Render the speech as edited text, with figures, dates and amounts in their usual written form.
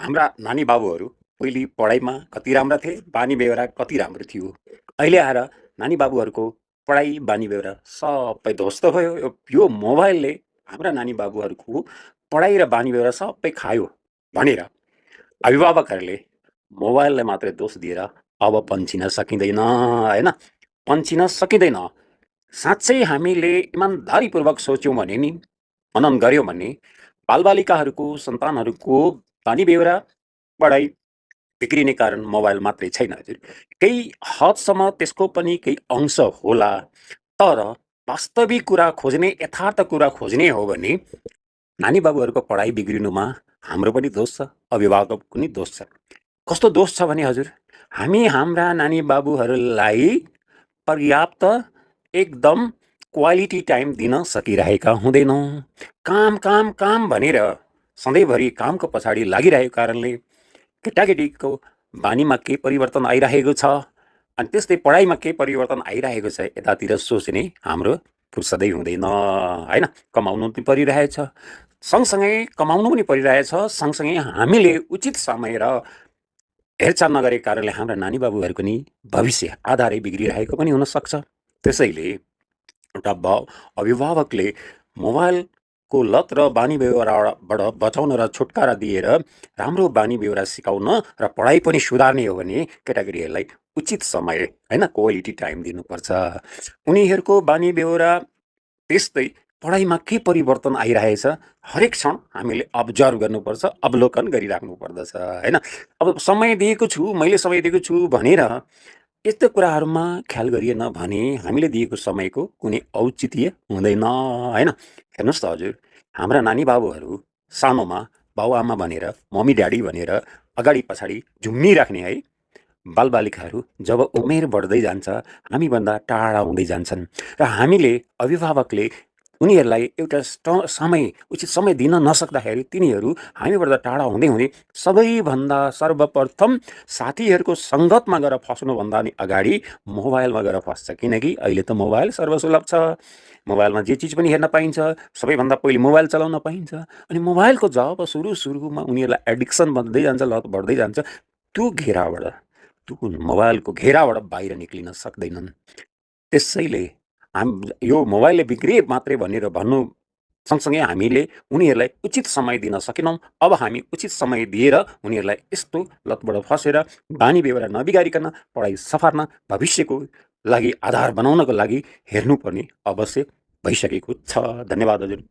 हाम्रा नानी बाबुहरू पहिले पढाइमा कति राम्रा थिए, बानी बेहोरा कति राम्रो थियो। अहिले आएर नानी बाबुहरूको पढाइ, बानी बेहोरा सबै ध्वस्त भयो। यो मोबाइलले हाम्रा नानी बाबुहरूको पढाइ र बानी बेहोरा सबै खायो भनेर अभिभावकहरूले मोबाइललाई मात्रै दोष दिएर अब पन्छिन सकिँदैन, होइन? पन्छिन सकिँदैन। साँच्चै हामीले इमान्दारीपूर्वक सोच्यौँ भने नि, मनन गऱ्यौँ भने बालबालिकाहरूको, सन्तानहरूको बानी बेहोरा, पढाइ बिग्रिने कारण मोबाइल मात्रै छैन हजुर। केही हदसम्म त्यसको पनि केही अंश होला। तर वास्तविक कुरा खोज्ने, यथार्थ कुरा खोज्ने हो भने नानी बाबुहरूको पढाइ बिग्रिनुमा हाम्रो पनि दोष छ, अभिभावकको पनि दोष छ। कस्तो दोष छ भने हजुर, हामी हाम्रा नानी बाबुहरूलाई पर्याप्त एकदम क्वालिटी टाइम दिन सकिरहेका हुँदैनौँ। काम काम काम भनेर सधैँभरि कामको पछाडि लागिरहेको कारणले केटाकेटीको बानीमा के परिवर्तन आइरहेको छ, अनि त्यस्तै पढाइमा के परिवर्तन आइरहेको छ, यतातिर सोच्ने हाम्रो फुर्सदै हुँदैन, होइन? कमाउनु पनि परिरहेछ, सँगसँगै कमाउनु पनि परिरहेछ, सँगसँगै हामीले उचित समय र हेरचाह नगरेको कारणले हाम्रा नानी बाबुहरूको नि भविष्य आधारै बिग्रिरहेको पनि हुनसक्छ। त्यसैले एउटा अभिभावकले मोबाइलको लत र बानी बेहोराबाट बचाउन र छुटकारा दिएर राम्रो बानी बेहोरा सिकाउन र पढाइ पनि सुधार्ने हो भने केटाकेटीहरूलाई उचित समय, होइन, क्वालिटी टाइम दिनुपर्छ। उनीहरूको बानी बेहोरा त्यस्तै पढाइमा के परिवर्तन आइरहेछ हरेक क्षण हामीले अब्जर्भ गर्नुपर्छ, अवलोकन गरिराख्नु पर्दछ, होइन? अब समय दिएको छु, मैले समय दिएको छु भनेर यस्तो कुराहरूमा ख्याल गरिएन भने हामीले दिएको समयको कुनै औचित्य हुँदैन, होइन? हेर्नुहोस् त हजुर, हाम्रा नानी बाबुहरू सानोमा बाबुआमा भनेर, मम्मी ड्याडी भनेर अगाडि पछाडि झुम्मिराख्ने है बालबालिकाहरू जब उमेर बढ्दै जान्छ, हामीभन्दा टाढा हुँदै जान्छन् र हामीले अभिभावकले उनीहरूलाई एउटा समय, उचित समय दिन नसक्दाखेरि तिनीहरू हामीबाट टाढा हुँदै हुँदै सबैभन्दा सर्वप्रथम साथीहरूको सङ्गतमा गएर फस्नुभन्दा नि अगाडि मोबाइलमा गएर फस्छ। किनकि अहिले त मोबाइल सर्वसुलभ छ, मोबाइलमा जे चिज पनि हेर्न पाइन्छ, सबैभन्दा पहिले मोबाइल चलाउन पाइन्छ। अनि मोबाइलको जब सुरुमा उनीहरूलाई एडिक्सन बन्दै जान्छ, लत बढ्दै जान्छ, त्यो घेराबाट, त्यो मोबाइलको घेराबाट बाहिर निक्लिन सक्दैनन्। त्यसैले यो मोबाइलले बिग्रिए मात्रै भनेर भन्नु सँगसँगै हामीले उनीहरूलाई उचित समय दिन सकेनौँ। अब हामी उचित समय दिएर उनीहरूलाई यस्तो लतबाट फसेर बानी बेहोरा नबिगारिकन पढाइ सफार्न, भविष्यको लागि आधार बनाउनको लागि हेर्नुपर्ने आवश्यक भइसकेको छ। धन्यवाद हजुर।